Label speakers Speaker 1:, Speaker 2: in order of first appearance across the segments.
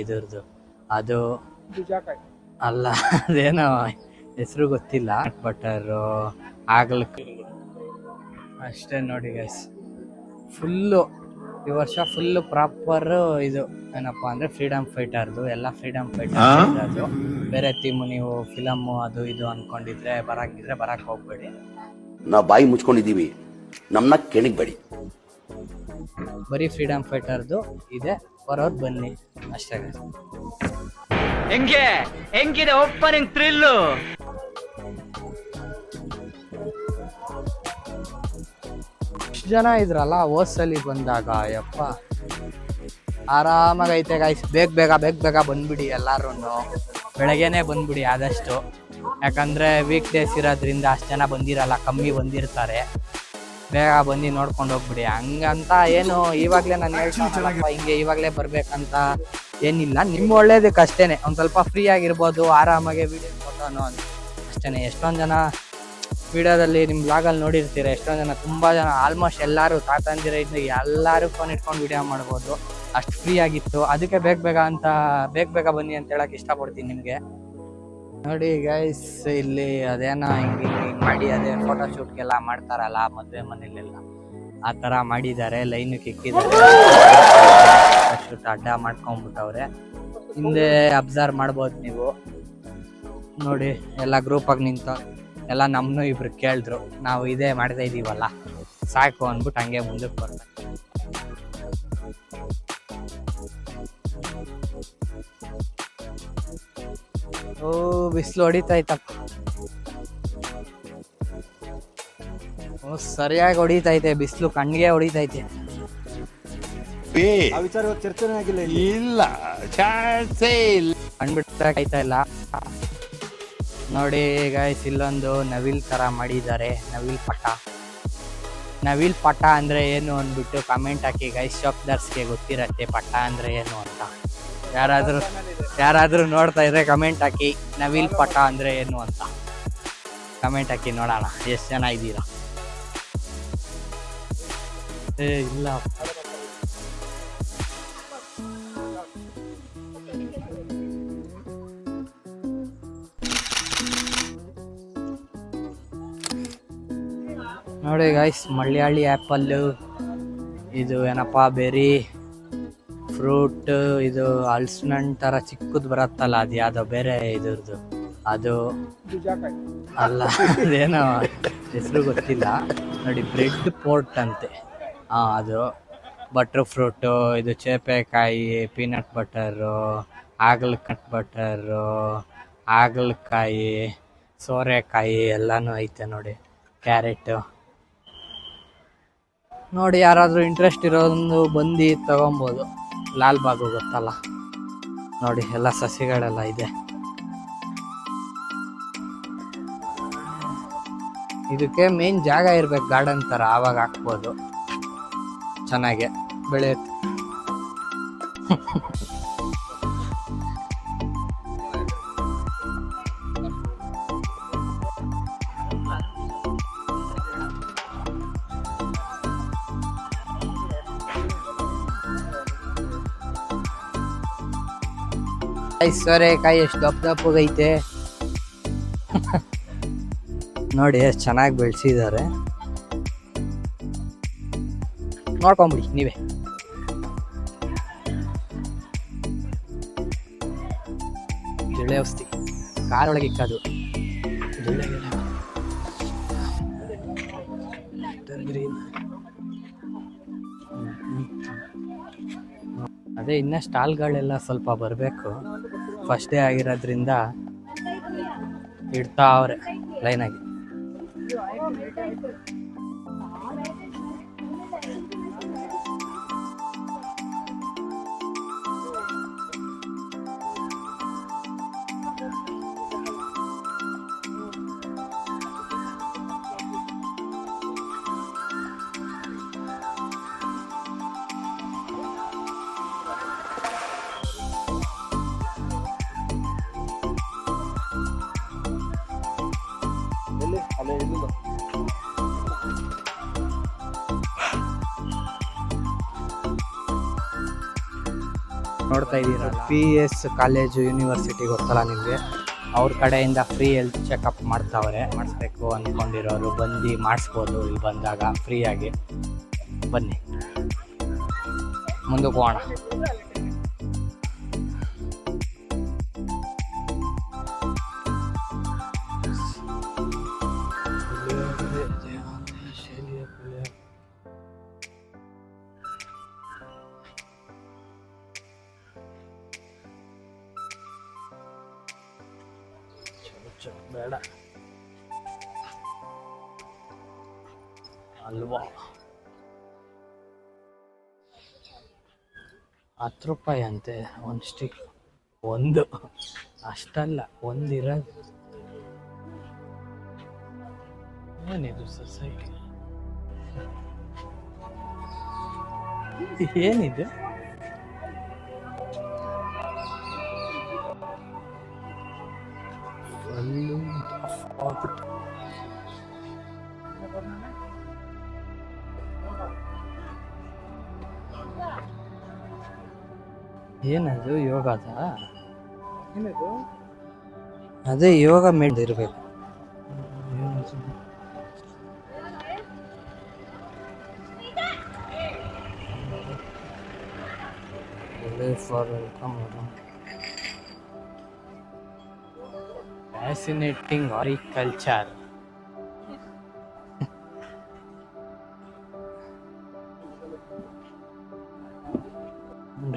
Speaker 1: ಇದ್ರದ್ದು ಅದು ಅಲ್ಲ, ಅದೇನೋ ಹೆಸರು ಗೊತ್ತಿಲ್ಲ. ಬಟರು ಆಗ್ಲಿಕ್ಕೆ ಅಷ್ಟೇ ನೋಡಿ ಗೈಸ್. ಫುಲ್ಲು ಈ ವರ್ಷ ಫುಲ್ಲು ಪ್ರಾಪರ್ ಇದು ಏನಪ್ಪ ಅಂದರೆ ಫ್ರೀಡಮ್ ಫೈಟರ್ದು ಎಲ್ಲ ಫ್ರೀಡಮ್ ಫೈಟರ್ ಅದು. ಬೇರೆ ಥೀಮು ನೀವು ಫಿಲಮ್ಮು ಅದು ಇದು ಅಂದ್ಕೊಂಡಿದ್ರೆ ಬರಂಗಿದ್ರೆ ಬರಕ್ಕೆ ಹೋಗ್ಬೇಡಿ.
Speaker 2: ನಾವು ಬಾಯಿ ಮುಚ್ಕೊಂಡಿದ್ದೀವಿ, ನಮ್ಮನ್ನ ಕೆಣಗಬೇಡಿ.
Speaker 1: ಬರೀ ಫ್ರೀಡಮ್ ಫೈಟರ್ದು ಇದೆ, ಬರೋರು ಬನ್ನಿ ಅಷ್ಟೇ.
Speaker 3: ಹೆಂಗಿದೆ ಓಪನಿಂಗ್ ಥ್ರಿಲ್ಲು.
Speaker 1: ಎಷ್ಟು ಜನ ಇದ್ರಲ್ಲ ಹೋದ್ಸಲಿ ಬಂದಾಗ, ಯಪ್ಪ ಆರಾಮಾಗೈತೆ ಗಾಯ್ಸ್. ಬೇಗ ಬಂದ್ಬಿಡಿ ಎಲ್ಲಾರು, ಬೆಳಗ್ಗೆನೆ ಬಂದ್ಬಿಡಿ ಆದಷ್ಟು. ಯಾಕಂದ್ರೆ ವೀಕ್ ಡೇಸ್ ಇರೋದ್ರಿಂದ ಅಷ್ಟು ಜನ ಬಂದಿರಲ್ಲ, ಕಮ್ಮಿ ಬಂದಿರ್ತಾರೆ. ಬೇಗ ಬಂದು ನೋಡ್ಕೊಂಡು ಹೋಗ್ಬಿಡಿ. ಹಂಗಂತ ಏನು ಇವಾಗಲೇ ನಾನು ಹೇಳ್ತಾನಲ್ಲಪ್ಪ ಹಿಂಗೆ ಇವಾಗಲೇ ಬರ್ಬೇಕಂತ ಏನಿಲ್ಲ. ನಿಮ್ಮ ಒಳ್ಳೇದಕ್ಕೆ ಅಷ್ಟೇನೆ. ಒಂದು ಸ್ವಲ್ಪ ಫ್ರೀ ಆಗಿರ್ಬೋದು, ಆರಾಮಾಗಿ ವೀಡಿಯೋ ಫೋಟೋನು ಅಷ್ಟೇ. ಎಷ್ಟೊಂದು ಜನ ವಿಡಿಯೋದಲ್ಲಿ ನಿಮ್ಮ ಬ್ಲಾಗಲ್ಲಿ ನೋಡಿರ್ತೀರ, ಎಷ್ಟೊಂದು ಜನ ತುಂಬ ಜನ ಆಲ್ಮೋಸ್ಟ್ ಎಲ್ಲರೂ ತಾತಂದಿರ ಇದ್ದು ಎಲ್ಲರೂ ಫೋನ್ ಇಟ್ಕೊಂಡು ವಿಡಿಯೋ ಮಾಡ್ಬೋದು. ಅಷ್ಟು ಫ್ರೀ ಆಗಿತ್ತು. ಅದಕ್ಕೆ ಬೇಗ ಬನ್ನಿ ಅಂತ ಹೇಳಕ್ಕೆ ಇಷ್ಟಪಡ್ತೀನಿ ನಿಮಗೆ. ನೋಡಿ ಗೈಸ್, ಇಲ್ಲಿ ಅದೇನೋ ಹಿಂಗೆ ಮಾಡಿ ಅದೇ ಫೋಟೋ ಶೂಟ್ಗೆಲ್ಲ ಮಾಡ್ತಾರಲ್ಲ ಮದುವೆ ಮನೇಲೆಲ್ಲ, ಆ ಥರ ಮಾಡಿದ್ದಾರೆ. ಲೈನಿಗೆ ಇಕ್ಕಿದ್ದಾರೆ, ಶೂಟ್ ಅಡ್ಡ ಮಾಡ್ಕೊಂಡ್ಬಿಟ್ಟವ್ರೆ. ಹಿಂದೆ ಅಬ್ಸರ್ವ್ ಮಾಡ್ಬೋದು ನೀವು ನೋಡಿ. ಎಲ್ಲ ಗ್ರೂಪಾಗಿ ನಿಂತ ಎಲ್ಲ ನಮ್ಮನ್ನು ಇಬ್ರು ಕೇಳಿದ್ರು, ನಾವು ಇದೇ ಮಾಡ್ತಾ ಇದ್ದೀವಲ್ಲ ಸಾಕು ಅಂದ್ಬಿಟ್ಟು ಹಂಗೆ ಮುಂದಕ್ಕೆ ಬರ್ತಾರೆ. ಓ ಬಿಸಿಲು ಹೊಡಿತೈತಪ್ಪ, ಓ ಸರಿಯಾಗಿ ಹೊಡಿತೈತೆ ಬಿಸಿಲು, ಕಣ್ಣಿಗೆ ಹೊಡಿತೈತೆ.
Speaker 4: ಇಲ್ಲ
Speaker 1: ಕಣ್ಬಿಡ್ತಾ ಇಲ್ಲ ನೋಡಿ ಗೈಸ್. ಇಲ್ಲೊಂದು ನವಿಲ್ ತರ ಮಾಡಿದ್ದಾರೆ, ನವಿಲ್ ಪಟ ಅಂದ್ರೆ ಏನು ಅಂದ್ಬಿಟ್ಟು ಕಮೆಂಟ್ ಹಾಕಿ ಗೈಸ್. ಶಾಪ್ದರ್ಸ್ಗೆ ಗೊತ್ತಿರತ್ತೆ ಪಟ ಅಂದ್ರೆ ಏನು ಅಂತ. ಯಾರಾದ್ರೂ ನೋಡ್ತಾ ಇದ್ರೆ ಕಮೆಂಟ್ ಹಾಕಿ, ನವಿಲ್ ಪಟ ಅಂದ್ರೆ ಏನು ಅಂತ ಕಮೆಂಟ್ ಹಾಕಿ, ನೋಡೋಣ ಎಷ್ಟು ಜನ ಇದ್ದೀರಾ. ಇಲ್ಲ ನೋಡಿ ಗೈಸ್, ಮಲಯಾಳಿ ಆ್ಯಪಲ್ಲು, ಇದು ಏನಪ್ಪ ಬೆರಿ ಫ್ರೂಟ್, ಇದು ಹಲಸಿನಣ್ಣು ಥರ ಚಿಕ್ಕದು ಬರುತ್ತಲ್ಲ, ಅದು ಯಾವುದೋ ಬೇರೆ ಇದ್ರದ್ದು ಅದು ಅಲ್ಲ, ಅದೇನೋ ಹೆಸರು ಗೊತ್ತಿಲ್ಲ ನೋಡಿ. ಬ್ರೆಡ್ ಪೋರ್ಟ್ ಅಂತೆ, ಅದು ಬಟ್ರ್ ಫ್ರೂಟು, ಇದು ಚೇಪೆಕಾಯಿ, ಪೀನಟ್ ಬಟರು, ಹಾಗಲಕಾಯಿ, ಸೋರೆಕಾಯಿ ಎಲ್ಲನೂ ಐತೆ ನೋಡಿ. ಕ್ಯಾರೆಟು ನೋಡಿ. ಯಾರಾದರೂ ಇಂಟ್ರೆಸ್ಟ್ ಇರೋದು ಬಂದು ತಗೊಬೋದು. ಲಾಲ್ಬಾಗು ಗೊತ್ತಲ್ಲ ನೋಡಿ, ಎಲ್ಲ ಸಸಿಗಳೆಲ್ಲ ಇದೆ. ಇದಕ್ಕೆ ಮೇನ್ ಜಾಗ ಇರ್ಬೇಕು, ಗಾರ್ಡನ್ ಥರ, ಆವಾಗ ಹಾಕ್ಬೋದು, ಚೆನ್ನಾಗೆ ಬೆಳೆಯುತ್ತೆ. ಸೋರೆಕಾಯಿ ಎಷ್ಟು ದಪ್ಪಗೈತೆ ನೋಡಿ, ಎಷ್ಟು ಚೆನ್ನಾಗಿ ಬೆಳೆಸಿದ್ದಾರೆ. ನೋಡ್ಕೊಂಬಿಡಿ ನೀವೇ. ಜಿಳ್ಳೆ ಔಷಧಿ ಕಾರೊಳಗೆ ಇಕ್ಕದು. ಅದೇ ಇನ್ನ ಸ್ಟಾಲ್ಗಳೆಲ್ಲ ಸ್ವಲ್ಪ ಬರಬೇಕು. ಫಸ್ಟ್ ಡೇ ಆಗಿರೋದ್ರಿಂದ ಇಡ್ತಾ ಅವ್ರೆ ಲೈನಾಗಿ. ನೋಡ್ತಾ ಇದ್ದೀರಾ PS ಕಾಲೇಜು ಯೂನಿವರ್ಸಿಟಿ ಗೊತ್ತಲ್ಲ ನಿಮಗೆ, ಅವ್ರ ಕಡೆಯಿಂದ ಫ್ರೀ ಹೆಲ್ತ್ ಚೆಕಪ್ ಮಾಡ್ತಾವ್ರೆ. ಮಾಡಿಸ್ಬೇಕು ಅಂದ್ಕೊಂಡಿರೋರು ಬಂದು ಮಾಡಿಸ್ಬೋದು ಇಲ್ಲಿ ಬಂದಾಗ ಫ್ರೀಯಾಗಿ. ಬನ್ನಿ ಮುಂದಕ್ಕೆ ಹೋಗೋಣ. ಬೇಡ ಅಲ್ವಾ, 10 ರೂಪಾಯಿ ಅಂತೆ ಒಂದು ಸ್ಟಿಕ್. ಒಂದು ಅಷ್ಟಲ್ಲ, ಒಂದಿರೋದು. ಏನಿದು ಸೊಸೈಟಿ, ಏನಿದೆ? ಏನದು ಯೋಗದ? ಅದೇ ಯೋಗ ಇರ್ಬೇಕು. For welcome. ಫ್ಯಾಸಿನೇಟಿಂಗ್ ಹಾರಿಕಲ್ಚರ್.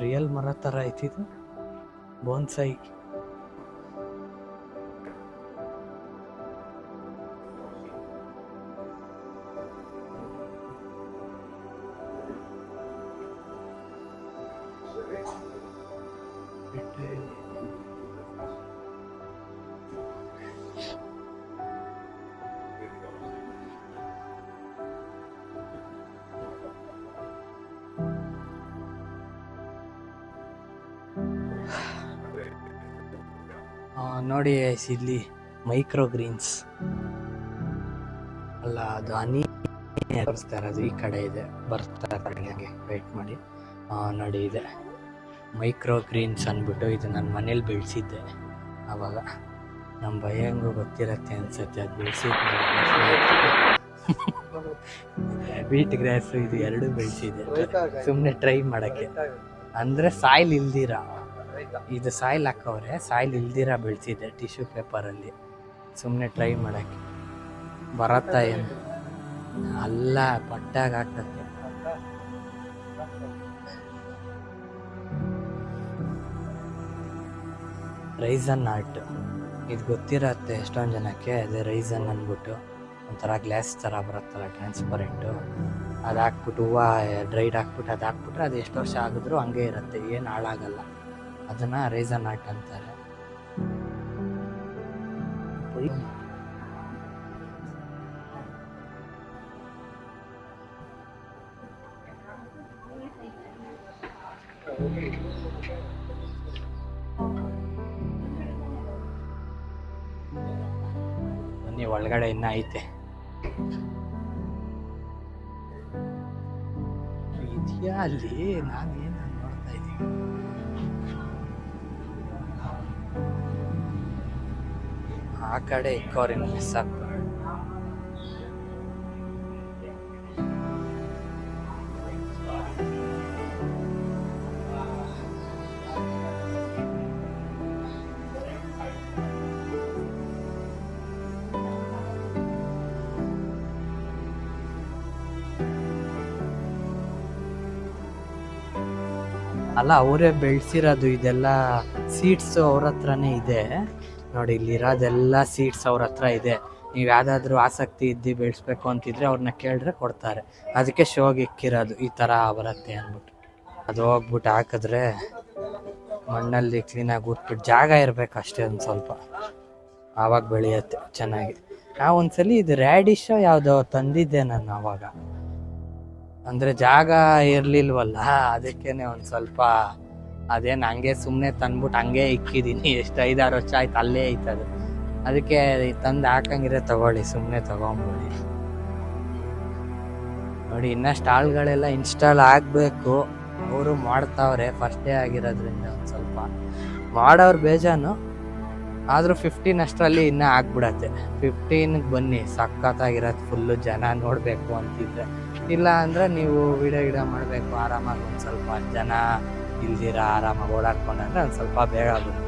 Speaker 1: ರಿಯಲ್ ಮರ ಥರ ಐತಿದು, ಬೋನ್ಸೈ. ನೋಡಿ ಇಲ್ಲಿ ಮೈಕ್ರೋ ಗ್ರೀನ್ಸ್ ಅಲ್ಲ, ಅದು ಹನಿ ತೋರಿಸ್ತಾರೆ, ಅದು ಈ ಕಡೆ ಇದೆ, ಬರ್ತಾರೆ ಹಾಗೆ ವೆಯ್ಟ್ ಮಾಡಿ. ನೋಡಿ ಇದೆ ಮೈಕ್ರೋ ಗ್ರೀನ್ಸ್ ಅಂದ್ಬಿಟ್ಟು. ಇದು ನನ್ನ ಮನೇಲಿ ಬೆಳೆಸಿದ್ದೆ ಆವಾಗ. ನಮ್ಮ ಭಯಂಗೂ ಗೊತ್ತಿರತ್ತೆ ಅನ್ಸುತ್ತೆ, ಅದು ಬೆಳೆಸಿದ್ದೆ. ವೀಟ್ ಗ್ರಾಸು ಇದು ಎರಡೂ ಬೆಳೆಸಿದೆ ಸುಮ್ಮನೆ ಟ್ರೈ ಮಾಡೋಕ್ಕೆ. ಅಂದರೆ ಸಾಯಿಲ್ ಇಲ್ದಿರ, ಇದು ಸಾಯಿಲ್ ಹಾಕವ್ರೆ, ಸಾಯಿಲ್ ಇಲ್ದಿರ ಬೆಳೆಸಿದೆ ಟಿಶ್ಯೂ ಪೇಪರಲ್ಲಿ ಸುಮ್ಮನೆ ಟ್ರೈ ಮಾಡೋಕ್ಕೆ. ಬರತ್ತಾ ಏನು ಅಲ್ಲ, ಪಟ್ಟಾಗ ಹಾಕಕ್ಕೆ. ರೈಸನ್ ಆರ್ಟ್ ಇದು ಗೊತ್ತಿರತ್ತೆ ಎಷ್ಟೊಂದು ಜನಕ್ಕೆ. ಅದೇ ರೈಸನ್ ಅಂದ್ಬಿಟ್ಟು ಒಂಥರ ಗ್ಲಾಸ್ ಥರ ಬರುತ್ತಲ್ಲ ಟ್ರಾನ್ಸ್ಪರೆಂಟು, ಅದು ಹಾಕ್ಬಿಟ್ಟು ಹೂವು ಡ್ರೈಡ್ ಹಾಕ್ಬಿಟ್ಟು ಅದು ಹಾಕ್ಬಿಟ್ರೆ ಅದು ಎಷ್ಟು ವರ್ಷ ಆಗಿದ್ರೂ ಹಂಗೆ ಇರುತ್ತೆ, ಏನು ಹಾಳಾಗಲ್ಲ. ಅದನ್ನು ರೈಸನ್ ಆರ್ಟ್ ಅಂತಾರೆ. ಬನ್ನಿ ಒಳಗಡೆ ಇನ್ನ ಐತೆ. ಇದೆಯಾ ಅಲ್ಲಿ? ನಾನೇನು ನೋಡ್ತಾ ಇದ್ದೀನಿ. ಆ ಕಡೆ ಇಕ್ಕೋರಿನ ಮಿಸ್ ಆಗ್ತದೆ. ಅಲ್ಲ, ಅವರೇ ಬೆಳೆಸಿರೋದು ಇದೆಲ್ಲ ಸೀಡ್ಸ್ ಅವ್ರ ಹತ್ರನೇ ಇದೆ ನೋಡಿ. ಇಲ್ಲಿರೋದೆಲ್ಲ ಸೀಡ್ಸ್ ಅವ್ರ ಹತ್ರ ಇದೆ. ನೀವು ಯಾವುದಾದ್ರೂ ಆಸಕ್ತಿ ಇದ್ದು ಬೆಳೆಸ್ಬೇಕು ಅಂತಿದ್ರೆ ಅವ್ರನ್ನ ಕೇಳಿದ್ರೆ ಕೊಡ್ತಾರೆ. ಅದಕ್ಕೆ ಶೋಗೆ ಇಕ್ಕಿರೋದು ಈ ಥರ ಬರುತ್ತೆ ಅಂದ್ಬಿಟ್ಟು. ಅದು ಹೋಗ್ಬಿಟ್ಟು ಹಾಕಿದ್ರೆ ಮಣ್ಣಲ್ಲಿ ಕ್ಲೀನಾಗಿ ಉಟ್ಬಿಟ್ಟು ಜಾಗ ಇರಬೇಕು ಅಷ್ಟೇ ಒಂದು ಸ್ವಲ್ಪ, ಆವಾಗ ಬೆಳೆಯುತ್ತೆ ಚೆನ್ನಾಗಿ. ಒಂದ್ಸಲಿ ಇದು ರ್ಯಾಡಿಶೋ ಯಾವುದೋ ತಂದಿದ್ದೆ ನಾನು ಆವಾಗ, ಅಂದರೆ ಜಾಗ ಇರಲಿಲ್ವಲ್ಲ, ಅದಕ್ಕೇನೆ ಒಂದು ಸ್ವಲ್ಪ ಅದೇನು ಹಂಗೆ ಸುಮ್ಮನೆ ತಂದ್ಬಿಟ್ಟು ಹಂಗೆ ಇಕ್ಕಿದ್ದೀನಿ. ಎಷ್ಟು 5-6 ವರ್ಷ ಆಯ್ತು ಅಲ್ಲೇ ಐತದು. ಅದಕ್ಕೆ ತಂದು ಹಾಕಂಗಿದ್ರೆ ತಗೊಳ್ಳಿ, ಸುಮ್ಮನೆ ತಗೊಂಬಿಡಿ. ನೋಡಿ ಇನ್ನೂ ಸ್ಟಾಲ್ಗಳೆಲ್ಲ ಇನ್ಸ್ಟಾಲ್ ಆಗಬೇಕು. ಅವರು ಮಾಡ್ತಾವ್ರೆ, ಫಸ್ಟ್ ಡೇ ಆಗಿರೋದ್ರಿಂದ ಒಂದು ಸ್ವಲ್ಪ ಮಾಡೋರು ಬೇಜಾನು. ಆದರೂ 15 ಅಷ್ಟರಲ್ಲಿ ಇನ್ನೂ ಆಗ್ಬಿಡತ್ತೆ. 15ಗೆ ಬನ್ನಿ, ಸಖತ್ತಾಗಿರತ್ತೆ. ಫುಲ್ಲು ಜನ ನೋಡಬೇಕು ಅಂತಿದ್ರೆ. ಇಲ್ಲ ಅಂದರೆ ನೀವು ವಿಡಿಯೋ ಮಾಡಬೇಕು ಆರಾಮಾಗಿ, ಒಂದು ಸ್ವಲ್ಪ ಜನ ಇಲ್ದಿರ ಆರಾಮಾಗಿ ಓಡಾಡ್ಕೊಂಡ್ರೆ ಒಂದು ಸ್ವಲ್ಪ ಬೇಗ ಬನ್ನಿ.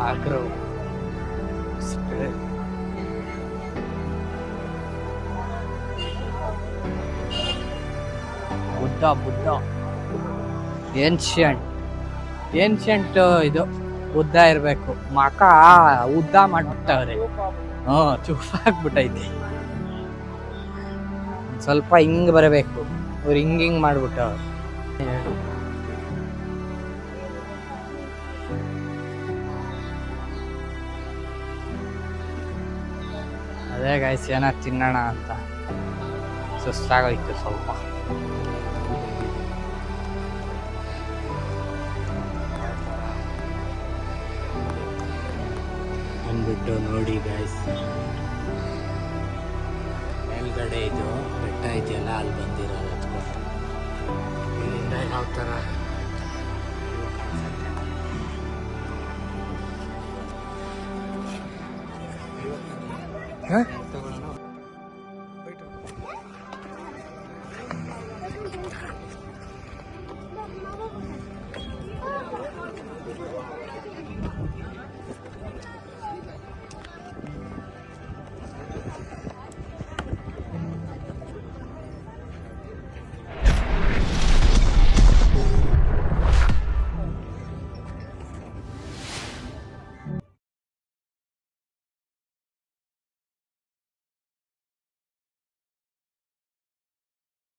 Speaker 1: ಆಗ್ರೋ ಬುದ್ಧ ಏನ್ಷಿಯಂಟ್ ಇದು ಉದ್ದ ಇರಬೇಕು. ಮಕ ಉದ್ದ ಮಾಡ್ಬಿಟ್ಟವ್ರೆ. ಚುಪ್ಪಾಗ್ಬಿಟ್ಟೈತಿ. ಸ್ವಲ್ಪ ಹಿಂಗ್ ಬರಬೇಕು. ಅವ್ರು ಹಿಂಗ್ ಮಾಡ್ಬಿಟ್ಟವ್ರು. ಅದೇ ಗೈಸ್, ಏನೋ ತಿನ್ನೋಣ ಅಂತ ಸುಸ್ತಾಗೋಯ್ತು ಸ್ವಲ್ಪ. ಬಂದ್ಬಿಟ್ಟು ನೋಡಿ ಗೈಸ್, ಮೇಲ್ಗಡೆ ಇದು ಬೆಟ್ಟ ಇದೆಯಲ್ಲ, ಅಲ್ಲಿ ಬಂದಿರೋದು ಹತ್ಕೊಂಡು. ಇಲ್ಲಿಂದ ಯಾವ ಥರ